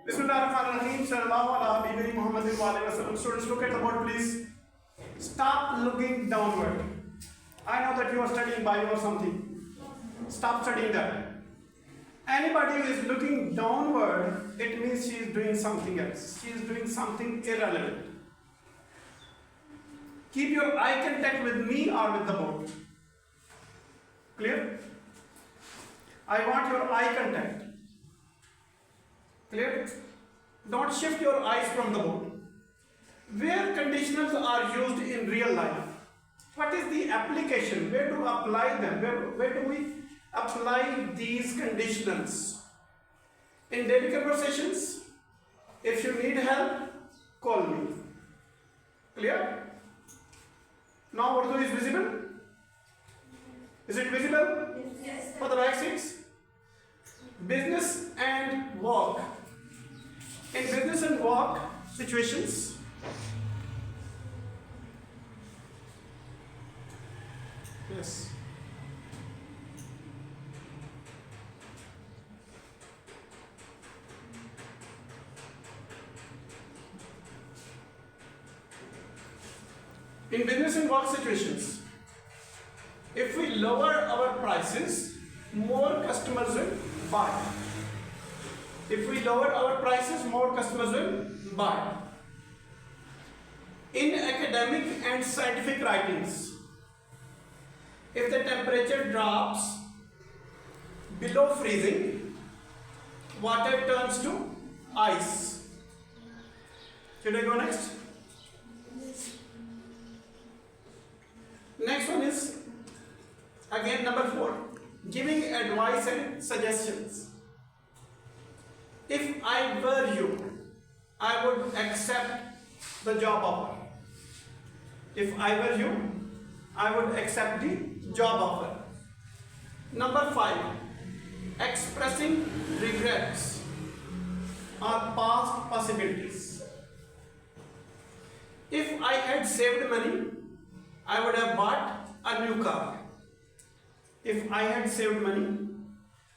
Bismillahirrahmanirrahim. Sallallahu ala Habibi Muhammadin wa alayhi wa sallam. Students, look at the board, please. Stop looking downward. I know that you are studying bio or something. Stop studying that. Anybody who is looking downward, it means she is doing something else. She is doing something irrelevant. Keep your eye contact with me or with the board. Clear? I want your eye contact. Clear? Don't shift your eyes from the board. Where conditionals are used in real life? What is the application? Where to apply them? Where do we apply these conditionals? In daily conversations? If you need help, call me. Clear? Now Urdu is visible? Is it visible? Yes. For the back seats? Business and work. In business and work situations, yes. In business and work situations, if we lower our prices, more customers will buy. If we lower our prices, more customers will buy. In academic and scientific writings, if the temperature drops below freezing, water turns to ice. Should I go next? Next one is again number 4, giving advice and suggestions. If I were you, I would accept the job offer. If I were you, I would accept the job offer. Number 5, expressing regrets or past possibilities. If I had saved money, I would have bought a new car. If I had saved money,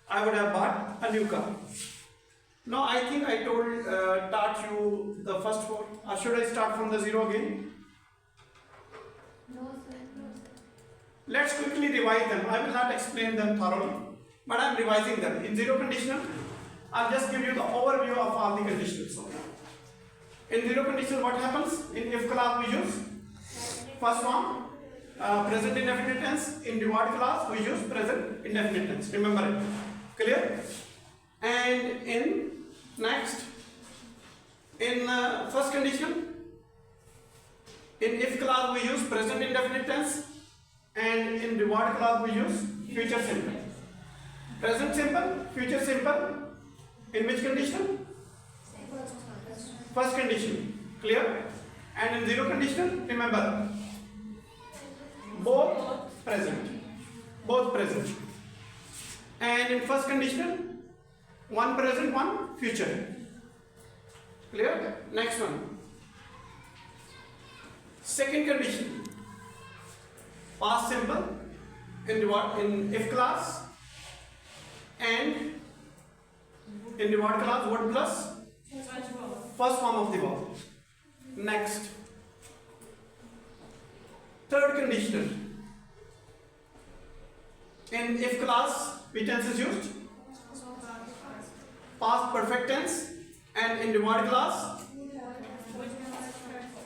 I would have bought a new car. Now I think I taught you the first 4. Or should I start from the 0 again? No, sir. No, sir. Let's quickly revise them. I will not explain them thoroughly, but I am revising them. In 0 conditional, I'll just give you the overview of all the conditionals. In 0 conditional, what happens? In if clause we use first form, present indefinite tense. In reward clause we use present indefinite tense. Remember it. Clear? And in next, in first condition, in if clause we use present indefinite tense, and in reward clause we use future simple. Present simple, future simple. In which condition? First condition. Clear? And in 0 condition, remember, both present. Both present. And in first condition, one present, one future. Clear? Next one. Second condition, past simple in if clause, and in reward clause what plus? First form of the verb. Next. Third condition. In if clause, which tense is used? Past perfect tense. And in reward clause,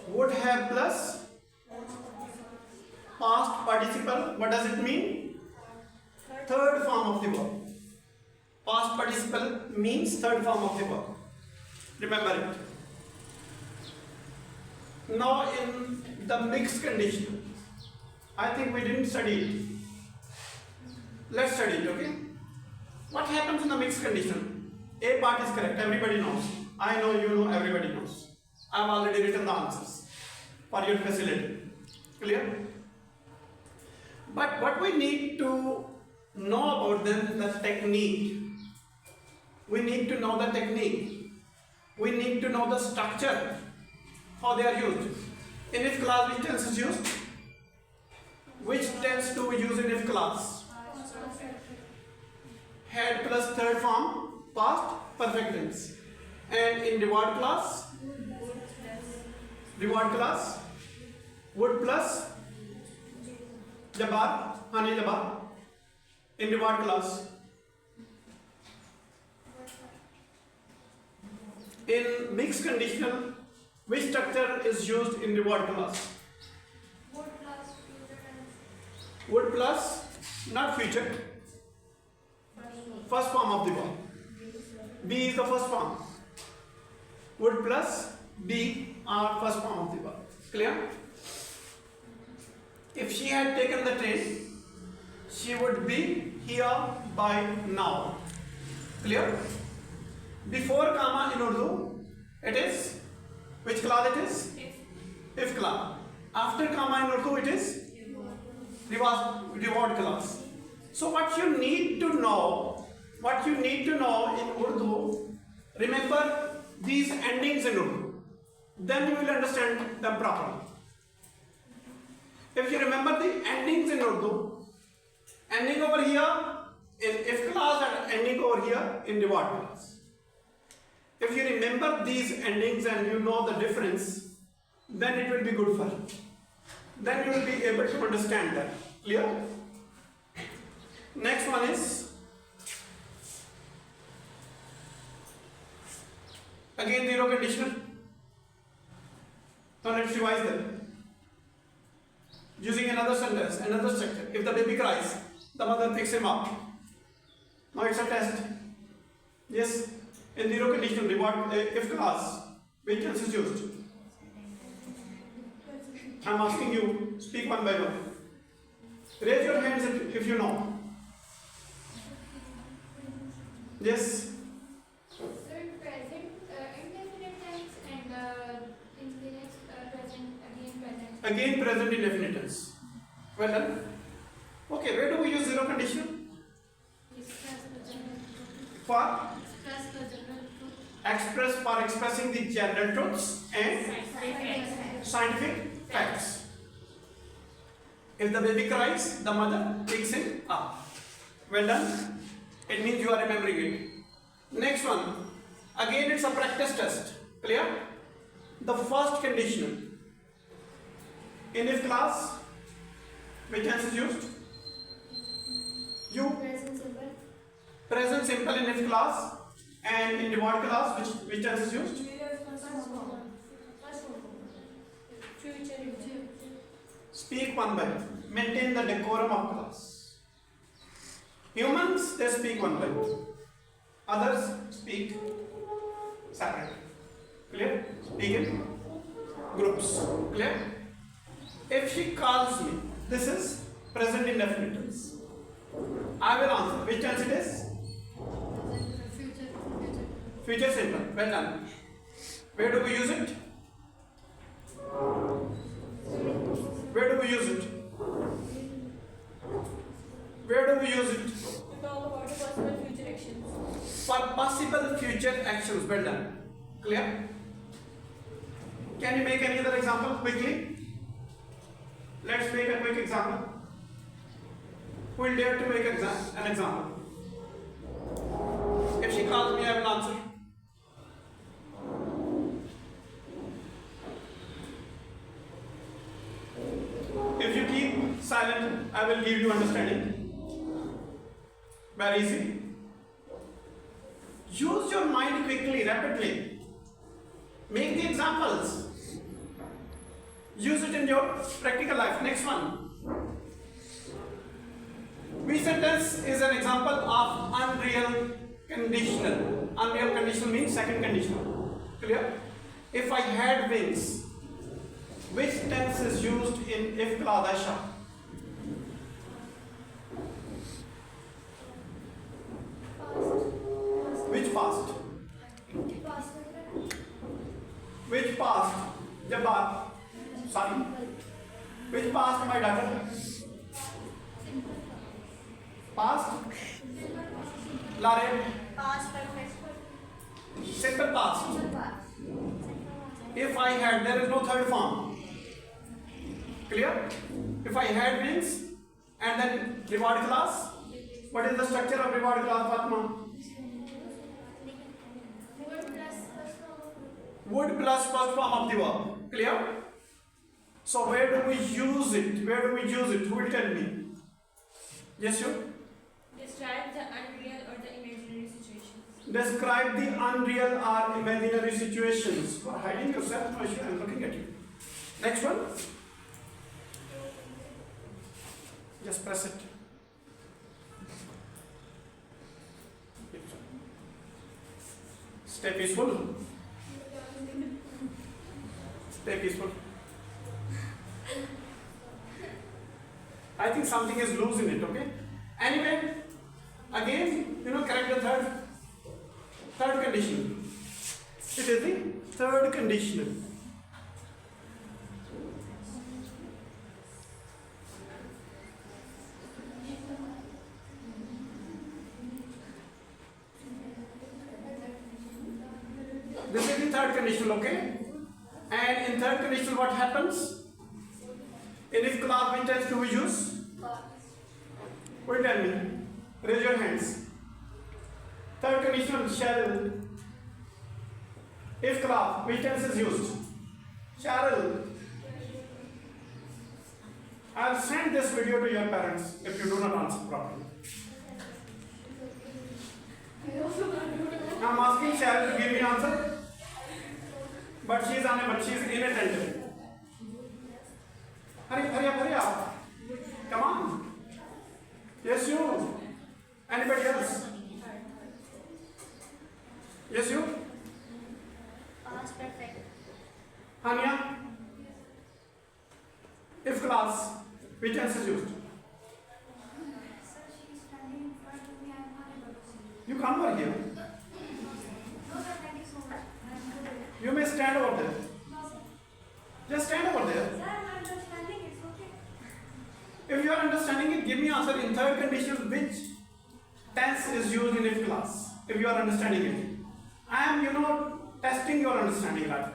would have plus past participle. What does it mean? Third form of the verb. Past participle means third form of the verb. Remember it. Now in the mixed condition, I think we didn't study it. Let's study it, okay? What happens in the mixed condition? A part is correct, everybody knows. I know, you know, everybody knows. I have already written the answers for your facility. Clear? But what we need to know about them, the technique. We need to know the technique. We need to know the structure, how they are used. In if clause, which tense is used? Which tense do we use in if clause? Had plus third form, past perfect tense. And in reward class, would plus Jabbar, Hani Jabbar. In reward class, in mixed conditional, which structure is used in reward class? Would plus, not future, first form of the verb. Be is the first form. Would plus be are first form of the verb. Clear? If she had taken the train, she would be here by now. Clear? Before comma in Urdu, it is, which clause it is? If clause. After comma in Urdu, it is reward clause. So what you need to know in Urdu, remember these endings in Urdu. Then you will understand them properly. If you remember the endings in Urdu, ending over here in if clause and ending over here in reward clause. If you remember these endings and you know the difference, then it will be good for you. Then you will be able to understand that. Clear? Next one is again zero conditional. Now let's revise them. Using another sentence, another structure. If the baby cries, the mother picks him up. Now it's a test. Yes, in zero conditional reward if clause, which tense is used? I am asking you, speak one by one. Raise your hands if you know. Yes. Sir, present, indefinite tense and in the next present, again present. Again present indefinite tense. Well done. Okay, where do we use zero condition? Express the general truth. For Express the general truth. for expressing the general truths and scientific facts. If the baby cries, the mother picks him up. Well done. It means you are remembering it. Next one. Again, it's a practice test. Clear? The first conditional. In if clause, which tense is used? You. Present simple. Present simple in if clause, and in reward clause, which tense is used? Future. Speak one by one. Maintain the decorum of class. Humans, they speak one by one. Others speak separately. Clear? Speak in groups. Clear? If she calls me, this is present indefinite tense. I will answer. Which tense it is? Future simple. Well done. Where do we use it? Where do we use it? Where do we use it? To talk about possible future actions. For possible future actions. Well done. Clear? Can you make any other example quickly? Let's make a quick example. Who will dare to make an example? If she calls me, I will answer. If you keep silent, I will give you understanding. Very easy. Use your mind quickly, rapidly. Make the examples. Use it in your practical life. Next one. Which sentence is an example of unreal conditional? Unreal conditional means second conditional. Clear? If I had wings, which tense is used in if clause Aisha? Which past? Which past? Jabbar. Sorry. Which past, my daughter? Past? Lare. Past perfect. Simple past. If I had, there is no third form. Clear? If I had wings and then reward class. What is the structure of reward class, Fatma? Would plus first form of the verb. Clear? So where do we use it? Where do we use it? Who will tell me? Yes, you? Describe the unreal or the imaginary situations. Describe the unreal or imaginary situations. You are hiding yourself, no issue, I am looking at you. Next one. Just press it. Stay peaceful. Stay peaceful. I think something is loose in it, okay? Anyway, again, correct the third condition. It is the third condition. This is the third condition, okay? And in third condition, what happens? In if clause, which tense do we use? Who will tell me? Raise your hands. Third condition, shall. If clause, which tense is used? Shall. I'll send this video to your parents if you do not answer properly. I'm asking Cheryl to give me answer, but she is unable. She is inattentive. Hurry up. Come on. Yes, you. Anybody else? Yes, you. Past perfect. Hania? If class, which tense is used? Sir, she is standing in front of me. I am unable to see. You come over here. No, sir, thank you so much. I am good. You may stand over there. No, sir. Just stand over there. Sir, I am understanding. It's okay. If you are understanding it, give me answer in third condition which tense is used in if class. If you are understanding it. I am, testing your understanding right.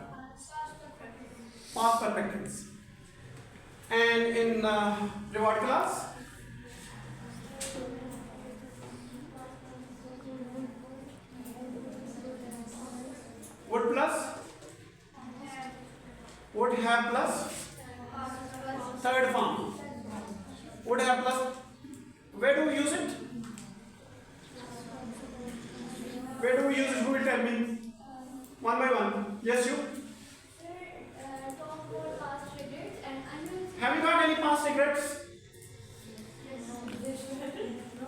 Past perfect tense. And in reward class, would plus, would have plus, third form. Would have plus, where do we use it? Where do we use it? Who will tell me? One by one. Yes, you? Talk about past regrets and unreal. Have you got any past regrets?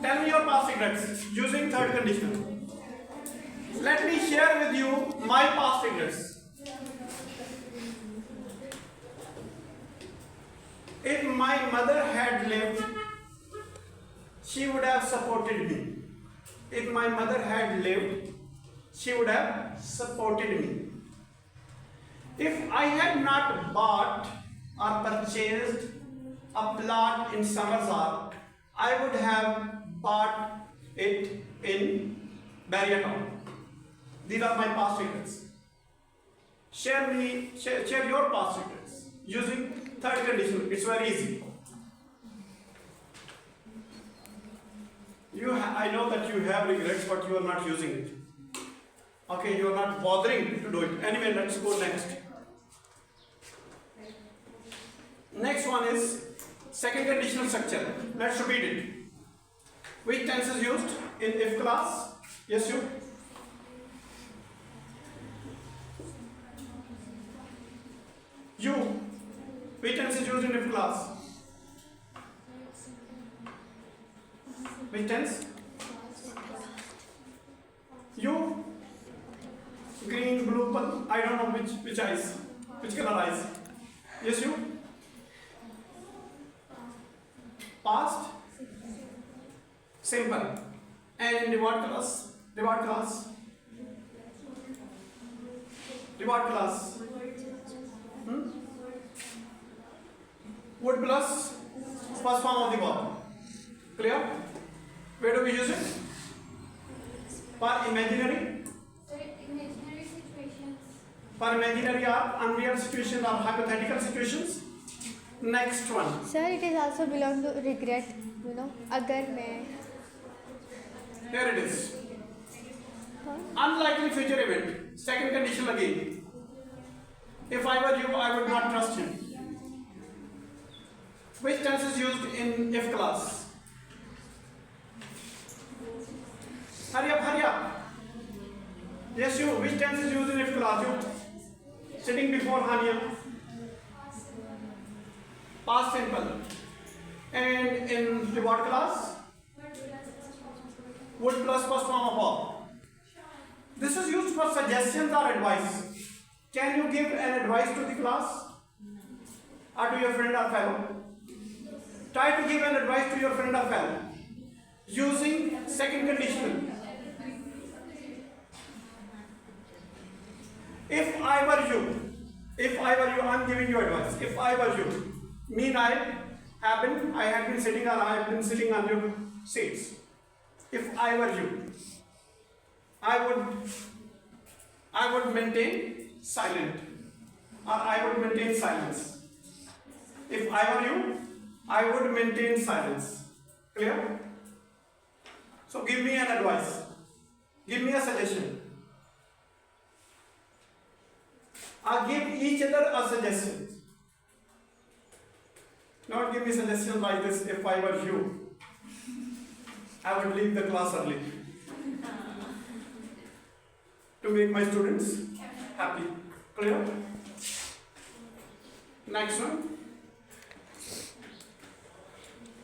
Tell me your past regrets using third condition. Let me share with you my past regrets. If my mother had lived, she would have supported me. If my mother had lived, she would have supported me. If I had not bought or purchased a plot in Samarzar, I would have bought it in Barriatown. These are my past regrets. Share your past regrets using third condition. It's very easy. I know that you have regrets, but you are not using it. Okay, you are not bothering to do it. Anyway, let's go next. Next one is second conditional structure. Let's repeat it. Which tense is used in if class? Yes, you. You. Which tense is used in if class? Which tense? You. Green, blue, purple. I don't know which eyes. Which color eyes? Yes, you. Past. Simple. And in reward class. Reward class. Reward class. Would plus first form of the verb. Clear? Where do we use it? For imaginary. So, imaginary situations. For imaginary or unreal situations or hypothetical situations. Next one. Sir, it is also belong to regret, agar मैं Here it is. Unlikely future event. Second condition again. If I were you, I would not trust him. Which tense is used in if clause? Hurry up, hurry up. Yes, you. Which tense is used in if clause? You sitting before Hania. Past simple. And in reward class? Would plus first form of all. This is used for suggestions or advice. Can you give an advice to the class? Or to your friend or fellow? Try to give an advice to your friend or fellow using second conditional. If I were you, I'm giving you advice. If I were you, mean I had been sitting or I have been sitting on your seats. If I were you, I would maintain silent, or I would maintain silence. If I were you, I would maintain silence. Clear? So give me an advice. Give me a suggestion. Or give each other a suggestion. Not give me suggestions like this. If I were you, I would leave the class early to make my students happy. Clear? Next one.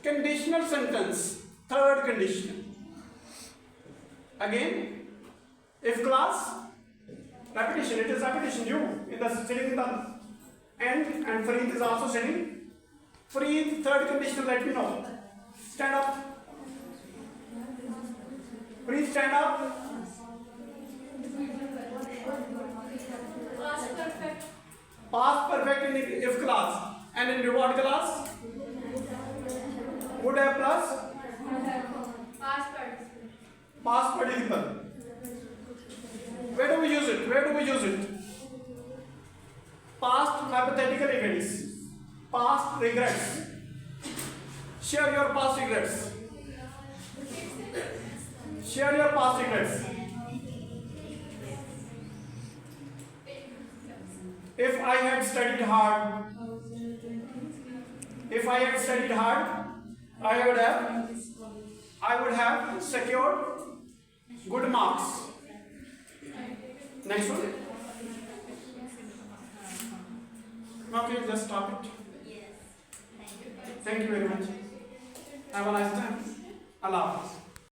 Conditional sentence. Third condition. Again, if class, repetition. It is repetition. You sitting in the end, and Fareed is also sitting. Fareed, third condition. Let me know. Stand up. Please stand up. Past perfect. Past perfect in if class, and in reward class would have plus Past participle. past participle. Where do we use it? Where do we use it? Past hypothetical events. Past regrets. Share your past regrets. Share your past regrets. If I had studied hard, I would have secured good marks. Next one. Okay, just stop it. Yes. Thank you. Thank you very much. Have a nice time. Allah Hafiz.